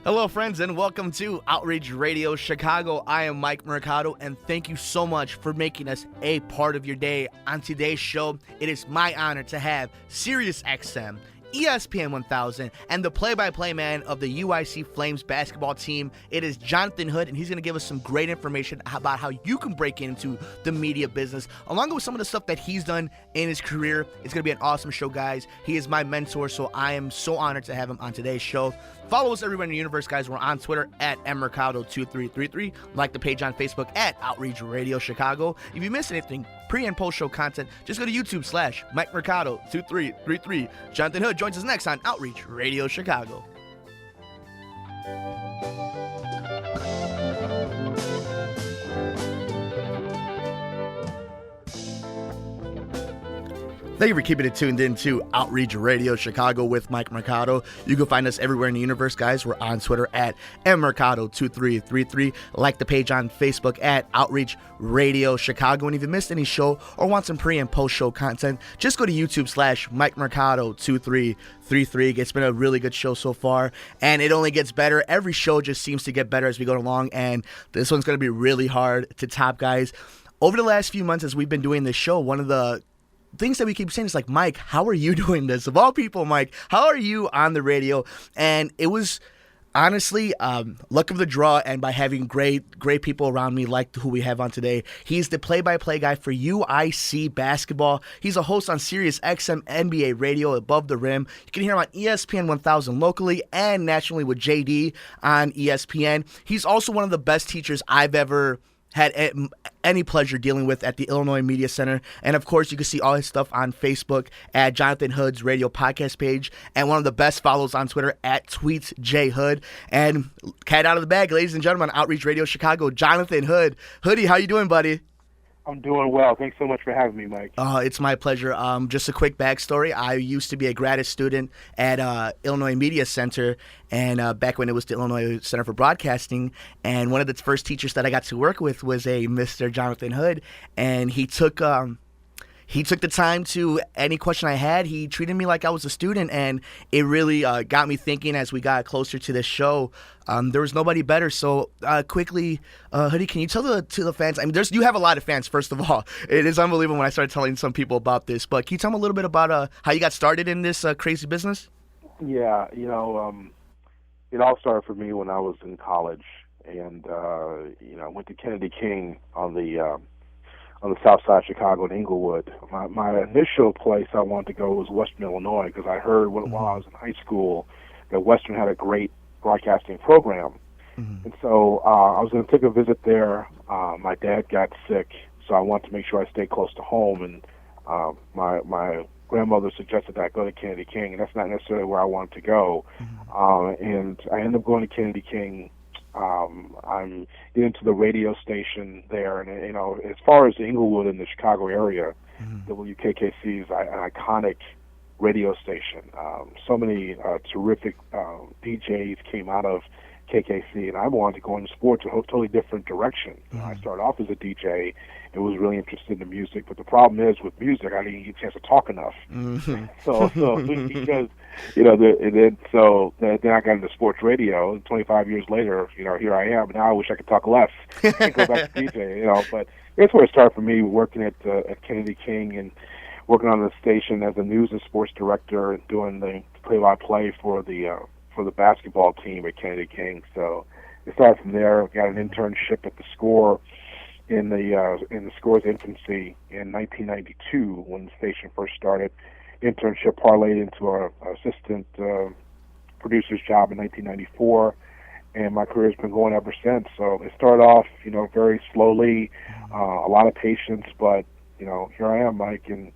Hello, friends, and welcome to Outreach Radio Chicago. I am Mike Mercado, and thank you so much for making us a part of your day. On today's show, it is my honor to have Sirius XM, ESPN 1000, and the play-by-play man of the UIC Flames basketball team. It is Jonathan Hood, and he's going to give us some great information about how you can break into the media business, along with some of the stuff that he's done in his career. It's going to be an awesome show, guys. He is my mentor, so I am so honored to have him on today's show. Follow us everywhere in the universe, guys. We're on Twitter at mmercado2333. Like the page on Facebook at Outreach Radio Chicago. If you missed anything, pre- and post-show content, just go to YouTube / Mike Mercado2333. Jonathan Hood joins us next on Outreach Radio Chicago. Thank you for keeping it tuned in to Outreach Radio Chicago with Mike Mercado. You can find us everywhere in the universe, guys. We're on Twitter at mmercado2333. Like the page on Facebook at Outreach Radio Chicago. And if you missed any show or want some pre- and post-show content, just go to YouTube / Mike Mercado2333. It's been a really good show so far, and it only gets better. Every show just seems to get better as we go along, and this one's going to be really hard to top, guys. Over the last few months as we've been doing this show, one of the things that we keep saying is like, Mike, how are you doing this? Of all people, Mike, how are you on the radio? And it was honestly luck of the draw, and by having great people around me like who we have on today. He's the play-by-play guy for UIC basketball. He's a host on Sirius XM NBA Radio Above the Rim. You can hear him on ESPN 1000 locally and nationally with JD on ESPN. He's also one of the best teachers I've ever had any pleasure dealing with at the Illinois Media Center. And of course, you can see all his stuff on Facebook at Jonathan Hood's radio podcast page, and one of the best follows on Twitter at TweetsJHood. And cat out of the bag, ladies and gentlemen, Outreach Radio Chicago, Jonathan Hood. Hoodie, how you doing, buddy? I'm doing well. Thanks so much for having me, Mike. It's my pleasure. Just a quick backstory. I used to be a graduate student at Illinois Media Center, and back when it was the Illinois Center for Broadcasting, and one of the first teachers that I got to work with was a Mr. Jonathan Hood, and he took the time to any question I had. He treated me like I was a student, and it really got me thinking as we got closer to this show. There was nobody better. So quickly, Hoodie, can you tell to the fans? I mean, you have a lot of fans, first of all. It is unbelievable when I started telling some people about this. But can you tell me a little bit about how you got started in this crazy business? Yeah, it all started for me when I was in college, and I went to Kennedy King on the south side of Chicago in Inglewood. My initial place I wanted to go was Western Illinois, because I heard while I was in high school that Western had a great broadcasting program. And so I was going to take a visit there. My dad got sick, so I wanted to make sure I stayed close to home, and my grandmother suggested that I go to Kennedy King, and that's not necessarily where I wanted to go. And I ended up going to Kennedy King. I'm into the radio station there, and as far as Inglewood in the Chicago area, WKKC is an iconic radio station. So many terrific DJs came out of KKC, and I wanted to go into sports a totally different direction. I started off as a DJ and was really interested in the music, but the problem is with music, I didn't get a chance to talk enough. So because then I got into sports radio, and 25 years later, here I am. Now I wish I could talk less and go back to DJ. But that's where it started for me, working at Kennedy King and working on the station as a news and sports director and doing the play-by-play for the basketball team at Kennedy King. So it started from there. Got an internship at the Score in the Score's infancy in 1992 when the station first started. Internship parlayed into an assistant producer's job in 1994, and my career's been going ever since. So it started off, very slowly, a lot of patience, but here I am, Mike, and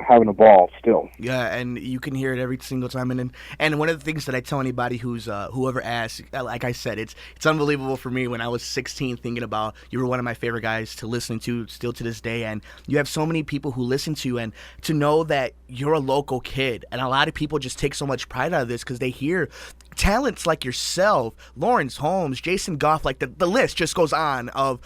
having a ball still. Yeah, and you can hear it every single time. And one of the things that I tell anybody whoever asks, like I said, it's unbelievable for me when I was 16 thinking about you were one of my favorite guys to listen to still to this day, and you have so many people who listen to you, and to know that you're a local kid, and a lot of people just take so much pride out of this because they hear talents like yourself, Lawrence Holmes, Jason Goff, like the list just goes on of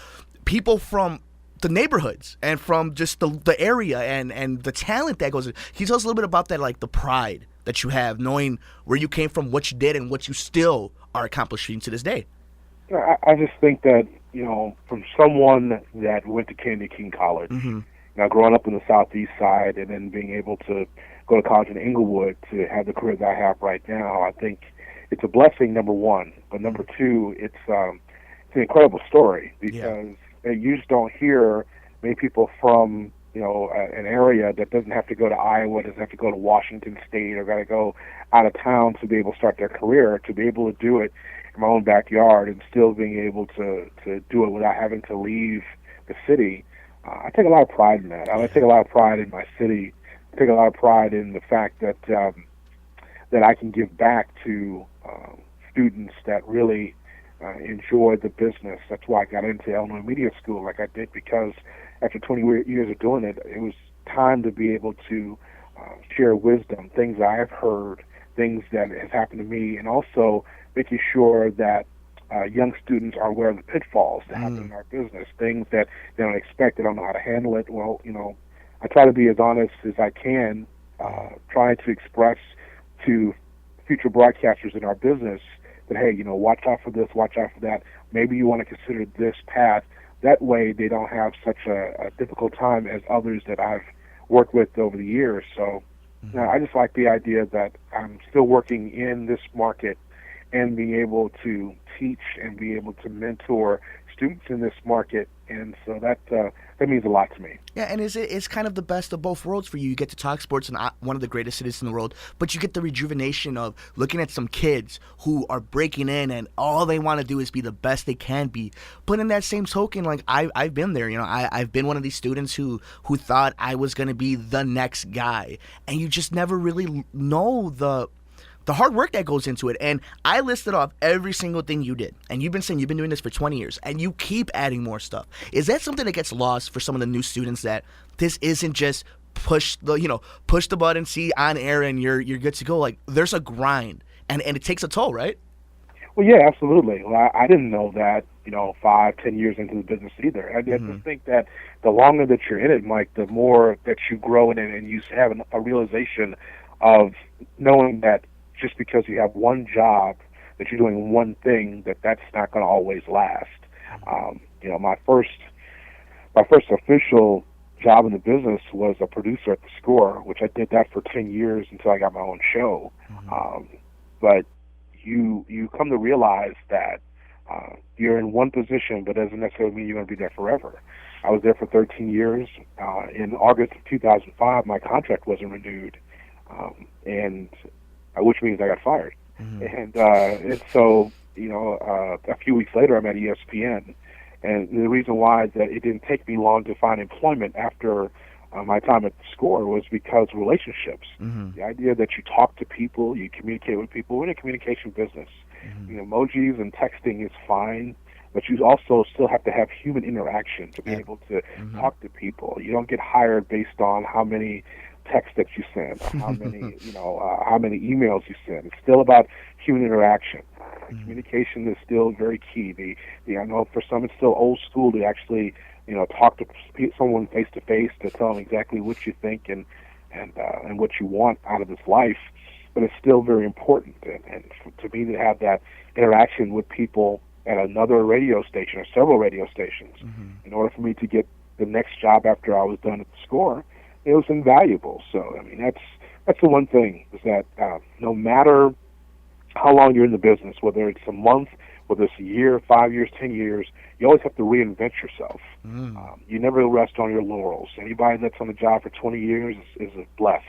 people from the neighborhoods and from just the area and the talent that goes in. Can you tell us a little bit about that, like the pride that you have, knowing where you came from, what you did, and what you still are accomplishing to this day? I just think that, from someone that went to Kennedy King College, growing up in the Southeast Side and then being able to go to college in Inglewood to have the career that I have right now, I think it's a blessing, number one. But number two, it's an incredible story because you just don't hear many people from an area that doesn't have to go to Iowa, doesn't have to go to Washington State, or got to go out of town to be able to start their career, to be able to do it in my own backyard and still being able to do it without having to leave the city. I take a lot of pride in that. I take a lot of pride in my city. I take a lot of pride in the fact that that I can give back to students that really enjoy the business. That's why I got into Illinois Media School like I did, because after 20 years of doing it, it was time to be able to share wisdom, things I have heard, things that have happened to me, and also making sure that young students are aware of the pitfalls that happen in our business, things that they don't expect, they don't know how to handle it. Well, I try to be as honest as I can, trying to express to future broadcasters in our business that, hey, watch out for this, watch out for that. Maybe you want to consider this path. That way they don't have such a difficult time as others that I've worked with over the years. So I just like the idea that I'm still working in this market and being able to teach and be able to mentor students in this market. And so that means a lot to me. Yeah, and it's kind of the best of both worlds for you. You get to talk sports in one of the greatest cities in the world, but you get the rejuvenation of looking at some kids who are breaking in and all they want to do is be the best they can be. But in that same token, like I've been there. I've been one of these students who thought I was going to be the next guy, and you just never really know the hard work that goes into it. And I listed off every single thing you did. And you've been saying you've been doing this for 20 years. And you keep adding more stuff. Is that something that gets lost for some of the new students, that this isn't just push the button, see on air, and you're good to go? Like, there's a grind. And it takes a toll, right? Well, yeah, absolutely. Well, I didn't know that, 5-10 years into the business either. I just think that the longer that you're in it, Mike, the more that you grow in it, and you have a realization of knowing that just because you have one job, that you're doing one thing, that's not going to always last. My first official job in the business was a producer at the Score, which I did that for 10 years until I got my own show. But you come to realize that you're in one position, but doesn't necessarily mean you're going to be there forever. I was there for 13 years. In August of 2005, my contract wasn't renewed, which means I got fired. And so, a few weeks later, I'm at ESPN. And the reason why is that it didn't take me long to find employment after my time at the Score was because of relationships. The idea that you talk to people, you communicate with people. We're in a communication business. Emojis and texting is fine, but you also still have to have human interaction to be able to talk to people. You don't get hired based on how many texts that you send, or how many, how many emails you send. It's still about human interaction. Communication is still very key. I know for some it's still old school to actually, talk to someone face to face to tell them exactly what you think and what you want out of this life. But it's still very important, and to me to have that interaction with people at another radio station or several radio stations, in order for me to get the next job after I was done at the Score, it was invaluable. So, that's the one thing, is that no matter how long you're in the business, whether it's a month, whether it's a year, 5 years, 10 years, you always have to reinvent yourself. You never rest on your laurels. Anybody that's on the job for 20 years is blessed.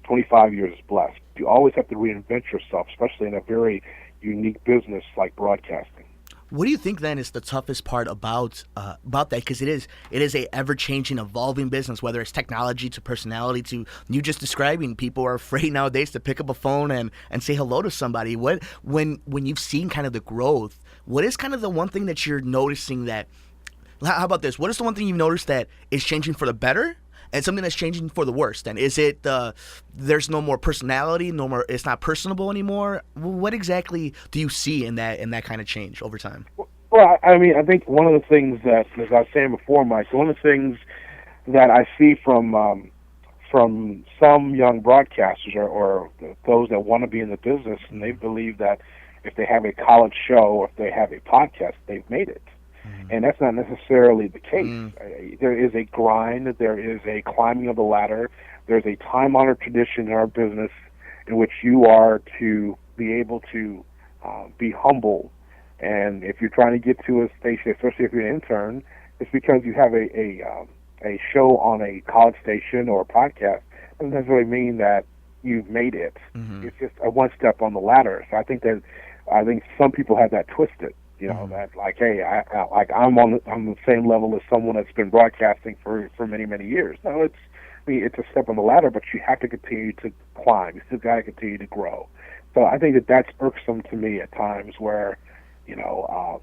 25 years is blessed. You always have to reinvent yourself, especially in a very unique business like broadcasting. What do you think then is the toughest part about that? Because it is a ever-changing, evolving business. Whether it's technology to personality to you just describing, people are afraid nowadays to pick up a phone and say hello to somebody. When you've seen kind of the growth, what is kind of the one thing that you're noticing that? How about this? What is the one thing you've noticed that is changing for the better, and something that's changing for the worse? Then is it there's no more personality, no more, it's not personable anymore? What exactly do you see in that kind of change over time? Well, I think one of the things that, as I was saying before, Mike, one of the things that I see from from some young broadcasters or those that want to be in the business, and they believe that if they have a college show or if they have a podcast, they've made it. And that's not necessarily the case. There is a grind. There is a climbing of the ladder. There's a time-honored tradition in our business in which you are to be able to be humble. And if you're trying to get to a station, especially if you're an intern, it's because you have a show on a college station or a podcast. It doesn't necessarily mean that you've made it. It's just a one step on the ladder. So I think some people have that twisted. You know, that like, hey, I'm on the same level as someone that's been broadcasting for many, many years. No, it's a step on the ladder, but you have to continue to climb. You still got to continue to grow. So I think that's irksome to me at times, where, you know,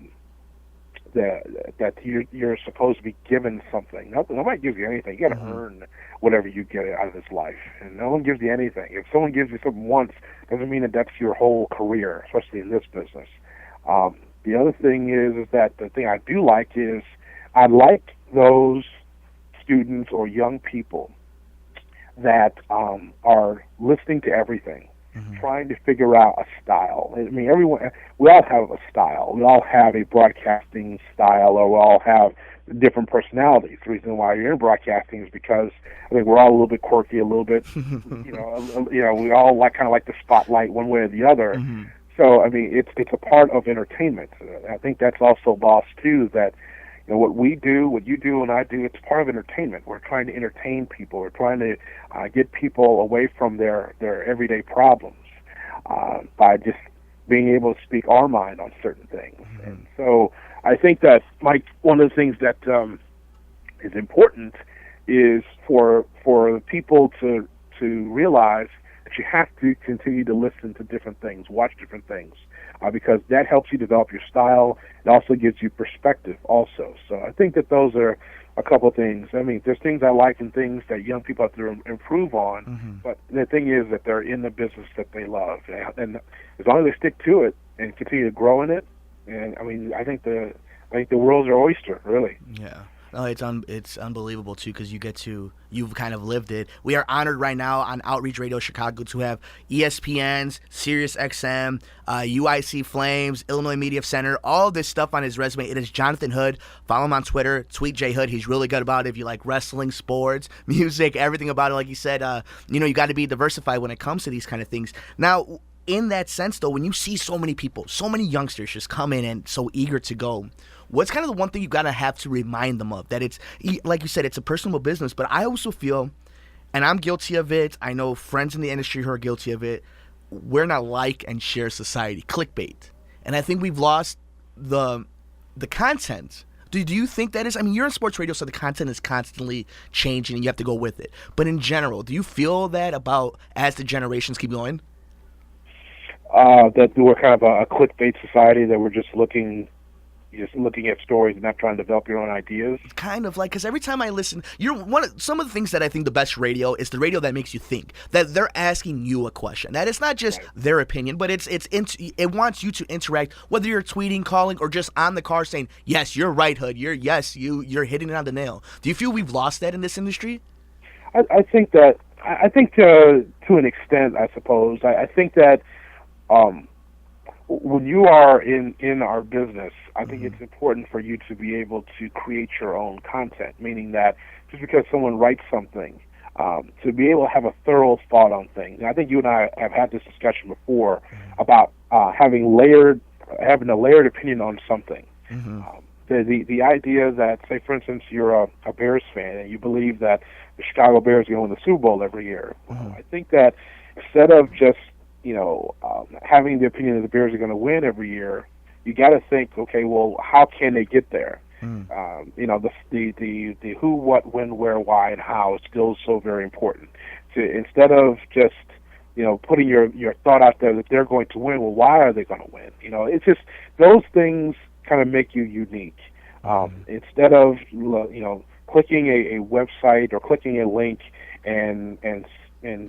that you're supposed to be given something. Nobody gives you anything. You got to earn whatever you get out of this life, and no one gives you anything. If someone gives you something once, doesn't mean that that's your whole career, especially in this business. The other thing is that the thing I do like is I like those students or young people that are listening to everything, trying to figure out a style. I mean, we all have a style. We all have a broadcasting style, or we all have different personalities. The reason why you're in broadcasting is because I think we're all a little bit quirky, a little bit, you know, we all kind of like the spotlight one way or the other. So, I mean, it's a part of entertainment. I think that's also lost, too, that, you know, what we do, what you do, and I do, it's part of entertainment. We're trying to entertain people. We're trying to get people away from their everyday problems by just being able to speak our mind on certain things. And so I think that, Mike, one of the things that is important is for people to realize that you have to continue to listen to different things, watch different things, because that helps you develop your style. It also gives you perspective also. So I think that those are a couple of things. I mean, there's things I like and things that young people have to improve on, but the thing is that they're in the business that they love. And as long as they stick to it and continue to grow in it, and I mean, I think the world's their oyster, really. Yeah. No, it's unbelievable, too, because you've kind of lived it. We are honored right now on Outreach Radio Chicago to have ESPN's, Sirius XM, UIC Flames, Illinois Media Center, all this stuff on his resume. It is Jonathan Hood. Follow him on Twitter, tweet JHood. He's really good about it. If you like wrestling, sports, music, everything about it, like you said, you got to be diversified when it comes to these kind of things. Now, in that sense, though, when you see so many people, so many youngsters just come in and so eager to go, what's kind of the one thing you got to have to remind them of? That it's, like you said, it's a personal business, but I also feel, and I'm guilty of it, I know friends in the industry who are guilty of it, we're not like and share society, clickbait. And I think we've lost the content. Do you think that is? I mean, you're in sports radio, so the content is constantly changing and you have to go with it. But in general, do you feel that about as the generations keep going? That we're kind of a clickbait society, that we're just looking at stories and not trying to develop your own ideas. Kind of like, because every time I listen, some of the things that I think the best radio is the radio that makes you think, that they're asking you a question, that it's not just their opinion, but it wants you to interact, whether you're tweeting, calling, or just on the car saying, yes, you're right, Hood, you're hitting it on the nail. Do you feel we've lost that in this industry? I think to an extent, I suppose. I think that when you are in our business, I think it's important for you to be able to create your own content, meaning that just because someone writes something, to be able to have a thorough thought on things. And I think you and I have had this discussion before about having a layered opinion on something. The idea that, say, for instance, you're a Bears fan and you believe that the Chicago Bears are going to win the Super Bowl every year. I think that instead of just having the opinion that the Bears are going to win every year, you got to think, okay, well, how can they get there? The who, what, when, where, why, and how is still so very important. Instead of just putting your thought out there that they're going to win, well, why are they going to win? It's just those things kind of make you unique. Instead of clicking a website or clicking a link and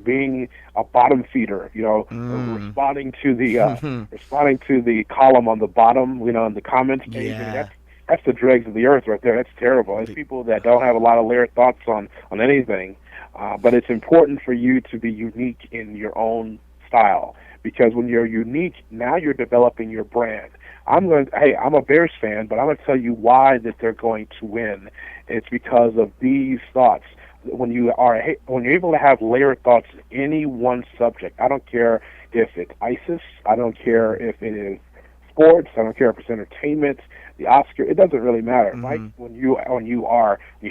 being a bottom feeder, responding to the column on the bottom, in the comments page. Yeah. I mean, that's the dregs of the earth right there. That's terrible. It's people that don't have a lot of layered thoughts on anything. But it's important for you to be unique in your own style, because when you're unique, now you're developing your brand. I'm a Bears fan, but I'm going to tell you why that they're going to win. It's because of these thoughts. When you're able to have layered thoughts in any one subject, I don't care if it's ISIS, I don't care if it is sports, I don't care if it's entertainment, the Oscar, it doesn't really matter. Mm-hmm. Right? When you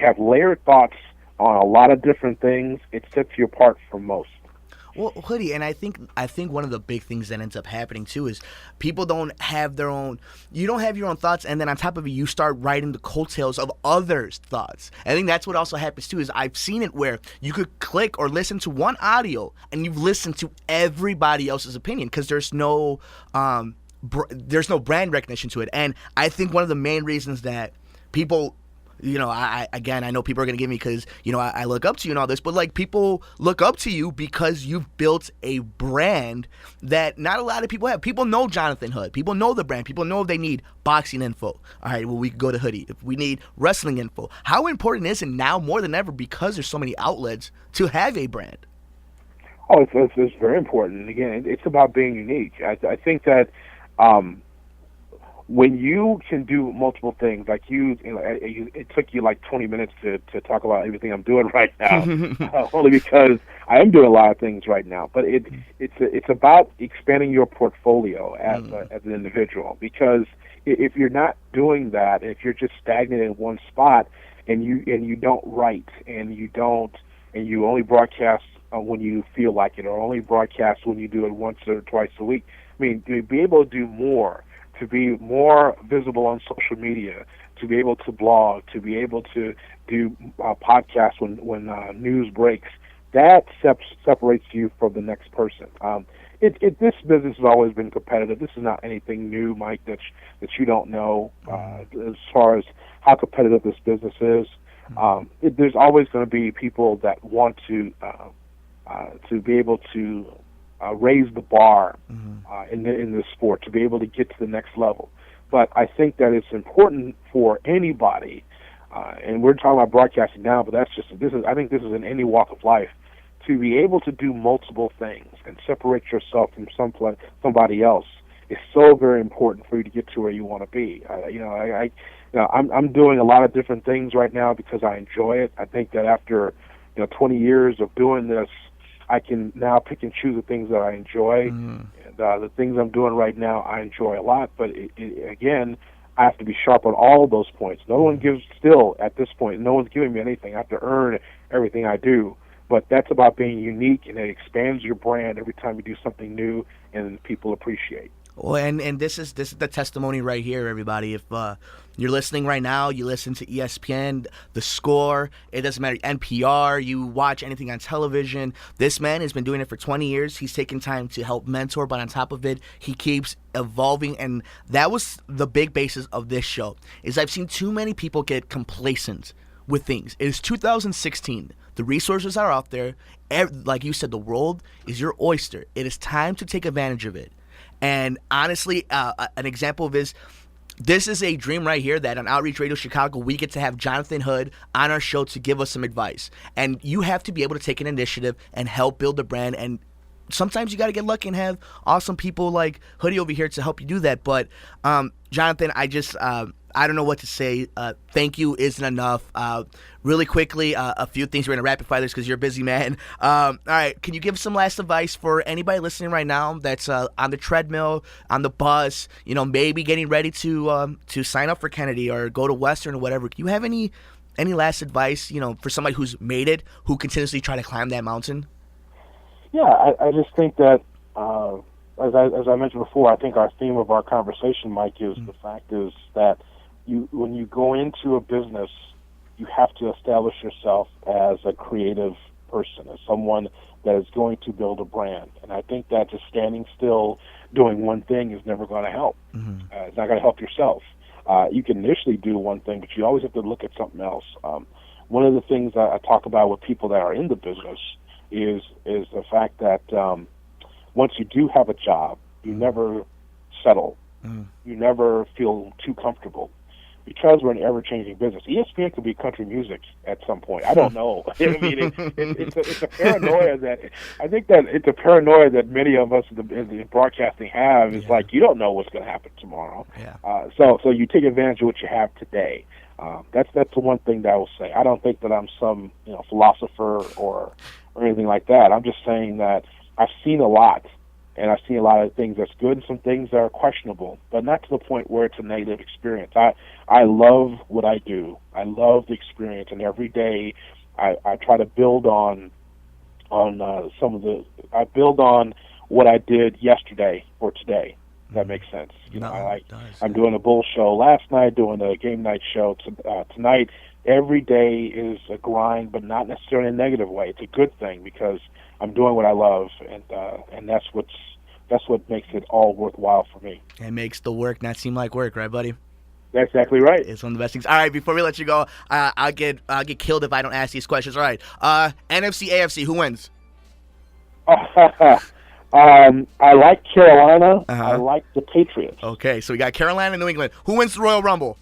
have layered thoughts on a lot of different things, it sets you apart from most. Well, Hoodie, and I think one of the big things that ends up happening too is people don't have their own. You don't have your own thoughts, and then on top of it, you start writing the coattails of others' thoughts. I think that's what also happens too. Is I've seen it where you could click or listen to one audio, and you've listened to everybody else's opinion because there's no brand recognition to it. And I think one of the main reasons that people. I know people are going to give me because, I look up to you and all this, but, like, people look up to you because you've built a brand that not a lot of people have. People know Jonathan Hood. People know the brand. People know if they need boxing info. All right, well, we could go to Hoodie. If we need wrestling info. How important is it now more than ever because there's so many outlets to have a brand? Oh, it's very important. Again, it's about being unique. I think that when you can do multiple things, like it took you like 20 minutes to talk about everything I'm doing right now, only because I am doing a lot of things right now. But it's about expanding your portfolio as an individual, because if you're not doing that, if you're just stagnant in one spot, and you don't write, and you only broadcast when you feel like it, or only broadcast when you do it once or twice a week. I mean, to be able to do more, to be more visible on social media, to be able to blog, to be able to do podcasts when news breaks, that separates you from the next person. This business has always been competitive. This is not anything new, Mike, that you don't know as far as how competitive this business is. There's always going to be people that want to be able to raise the bar in the sport, to be able to get to the next level. But I think that it's important for anybody, and we're talking about broadcasting now, but I think this is in any walk of life, to be able to do multiple things and separate yourself from somebody else is so very important for you to get to where you want to be. I'm doing a lot of different things right now because I enjoy it. I think that after 20 years of doing this, I can now pick and choose the things that I enjoy. And the things I'm doing right now, I enjoy a lot. But again, I have to be sharp on all of those points. No one's giving me anything. I have to earn everything I do. But that's about being unique, and it expands your brand every time you do something new and people appreciate. Well, and this is the testimony right here, everybody. If you're listening right now, you listen to ESPN, The Score, it doesn't matter, NPR, you watch anything on television, this man has been doing it for 20 years. He's taken time to help mentor, but on top of it, he keeps evolving, and that was the big basis of this show, is I've seen too many people get complacent with things. It is 2016. The resources are out there. Like you said, the world is your oyster. It is time to take advantage of it. And honestly, an example of this is a dream right here that on Outreach Radio Chicago, we get to have Jonathan Hood on our show to give us some advice. And you have to be able to take an initiative and help build a brand. And sometimes you got to get lucky and have awesome people like Hoodie over here to help you do that. But Jonathan, I don't know what to say. Thank you isn't enough. Really quickly, a few things. We're going to rapid fire this because you're a busy man. All right, can you give some last advice for anybody listening right now that's on the treadmill, on the bus, maybe getting ready to sign up for Kennedy or go to Western or whatever? Do you have any last advice, for somebody who's made it, who continuously try to climb that mountain? Yeah, I just think that, as I mentioned before, I think our theme of our conversation, Mike, is the fact is that when you go into a business, you have to establish yourself as a creative person, as someone that is going to build a brand. And I think that just standing still doing one thing is never going to help. It's not going to help yourself. You can initially do one thing, but you always have to look at something else. One of the things I talk about with people that are in the business is the fact that once you do have a job, you never settle. You never feel too comfortable. because we're an ever-changing business. ESPN could be country music at some point. I don't know. I mean, it's a paranoia that I think that it's a paranoia that many of us in the broadcasting have. It's like you don't know what's going to happen tomorrow. Yeah. So you take advantage of what you have today. That's the one thing that I will say. I don't think that I'm some philosopher or anything like that. I'm just saying that I've seen a lot. And I've seen a lot of things that's good and some things that are questionable, but not to the point where it's a negative experience. I love what I do. I love the experience, and every day I try to build on I build on what I did yesterday or today. If that makes sense. I'm doing a Bull show last night, doing a game night show tonight. Every day is a grind, but not necessarily in a negative way. It's a good thing because I'm doing what I love, and that's what makes it all worthwhile for me. It makes the work not seem like work, right, buddy? That's exactly right. It's one of the best things. All right, before we let you go, I'll get killed if I don't ask these questions. All right, NFC, AFC, who wins? I like Carolina. I like the Patriots. Okay, so we got Carolina and New England. Who wins the Royal Rumble?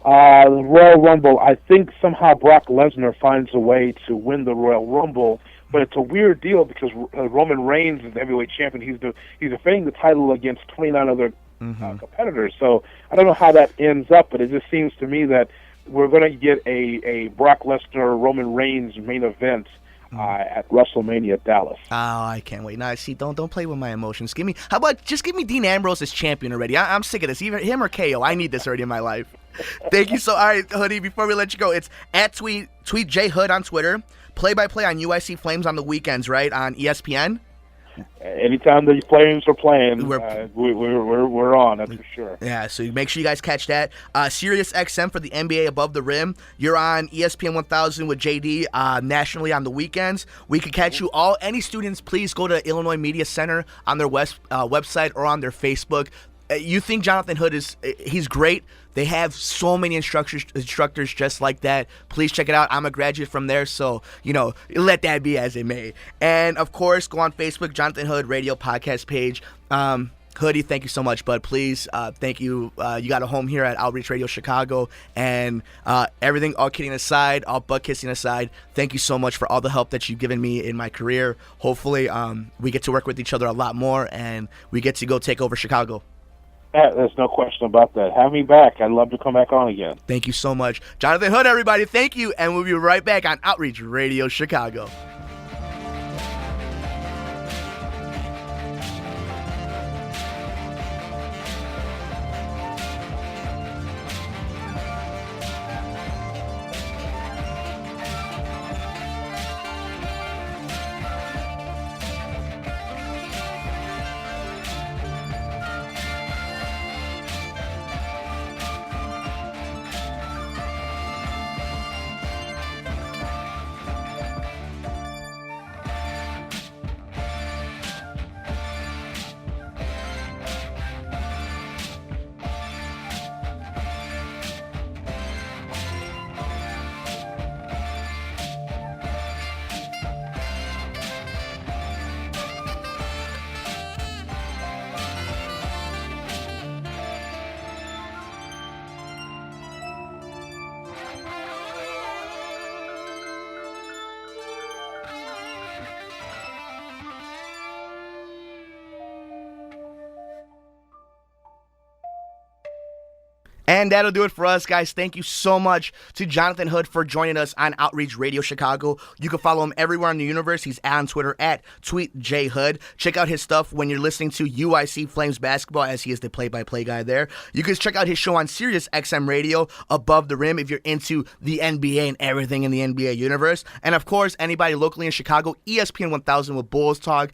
The Royal Rumble, I think somehow Brock Lesnar finds a way to win the Royal Rumble, but it's a weird deal because Roman Reigns is the heavyweight champion. He's defending the title against 29 other competitors. So I don't know how that ends up, but it just seems to me that we're going to get a Brock Lesnar Roman Reigns main event at WrestleMania Dallas. Oh, I can't wait. Now, see, don't play with my emotions. How about just give me Dean Ambrose as champion already? I'm sick of this. Either him or KO. I need this already in my life. Thank you. So, all right, Hoodie, before we let you go, it's at tweet J Hood on Twitter, play-by-play on UIC Flames on the weekends, right, on ESPN? Anytime the Flames are playing, we're on, that's for sure. Yeah, so make sure you guys catch that. Sirius XM for the NBA Above the Rim. You're on ESPN 1000 with JD nationally on the weekends. We can catch you all. Any students, please go to Illinois Media Center on their website or on their Facebook. You think Jonathan Hood he's great. They have so many instructors just like that. Please check it out. I'm a graduate from there, so, let that be as it may. And, of course, go on Facebook, Jonathan Hood Radio Podcast page. Hoodie, thank you so much, bud. Please, thank you. You got a home here at Outreach Radio Chicago. And everything, all kidding aside, all butt kissing aside, thank you so much for all the help that you've given me in my career. Hopefully, we get to work with each other a lot more, and we get to go take over Chicago. There's no question about that. Have me back. I'd love to come back on again. Thank you so much. Jonathan Hood, everybody, thank you. And we'll be right back on Outreach Radio Chicago. And that'll do it for us, guys. Thank you so much to Jonathan Hood for joining us on Outreach Radio Chicago. You can follow him everywhere in the universe. He's on Twitter at TweetJHood. Check out his stuff when you're listening to UIC Flames basketball, as he is the play-by-play guy there. You can check out his show on Sirius XM Radio, Above the Rim, if you're into the NBA and everything in the NBA universe. And, of course, anybody locally in Chicago, ESPN 1000 with Bulls Talk,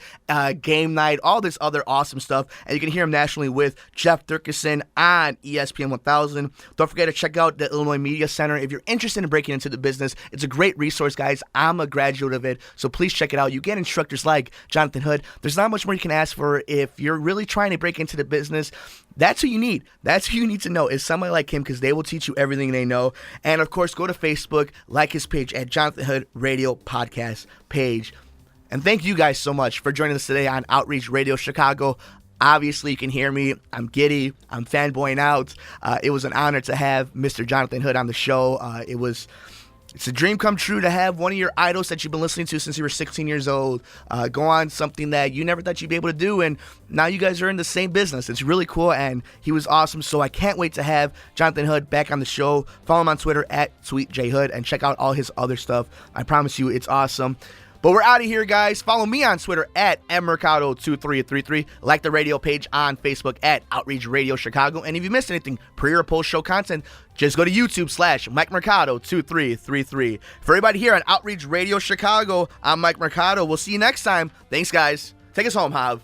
Game Night, all this other awesome stuff. And you can hear him nationally with Jeff Durkison on ESPN 1000. Don't forget to check out the Illinois Media Center. If you're interested in breaking into the business, it's a great resource, guys. I'm a graduate of it, so please check it out. You get instructors like Jonathan Hood. There's not much more you can ask for if you're really trying to break into the business. That's who you need. That's who you need to know is somebody like him, because they will teach you everything they know. And, of course, go to Facebook, like his page at Jonathan Hood Radio Podcast page. And thank you guys so much for joining us today on Outreach Radio Chicago. Obviously, you can hear me. I'm giddy. I'm fanboying out. It was an honor to have Mr. Jonathan Hood on the show. It's a dream come true to have one of your idols that you've been listening to since you were 16 years old go on something that you never thought you'd be able to do, and now you guys are in the same business. It's really cool, and he was awesome, so I can't wait to have Jonathan Hood back on the show. Follow him on Twitter at SweetJHood, and check out all his other stuff. I promise you, it's awesome. But we're out of here, guys. Follow me on Twitter at mmercado2333. Like the radio page on Facebook at Outreach Radio Chicago. And if you missed anything, pre or post show content, just go to YouTube/MikeMercado2333. For everybody here on Outreach Radio Chicago, I'm Mike Mercado. We'll see you next time. Thanks, guys. Take us home, Hav.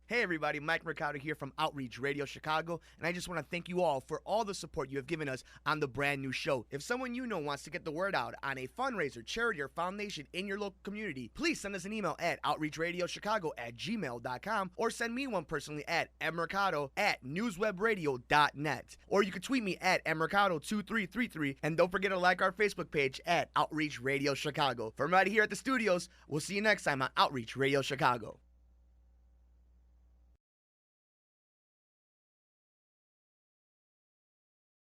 Hey everybody, Mike Mercado here from Outreach Radio Chicago, and I just want to thank you all for all the support you have given us on the brand new show. If someone you know wants to get the word out on a fundraiser, charity, or foundation in your local community, please send us an email at outreachradiochicago@gmail.com or send me one personally at mmercado@newswebradio.net. Or you can tweet me at mmercado2333, and don't forget to like our Facebook page at Outreach Radio Chicago. From right here at the studios, we'll see you next time on Outreach Radio Chicago.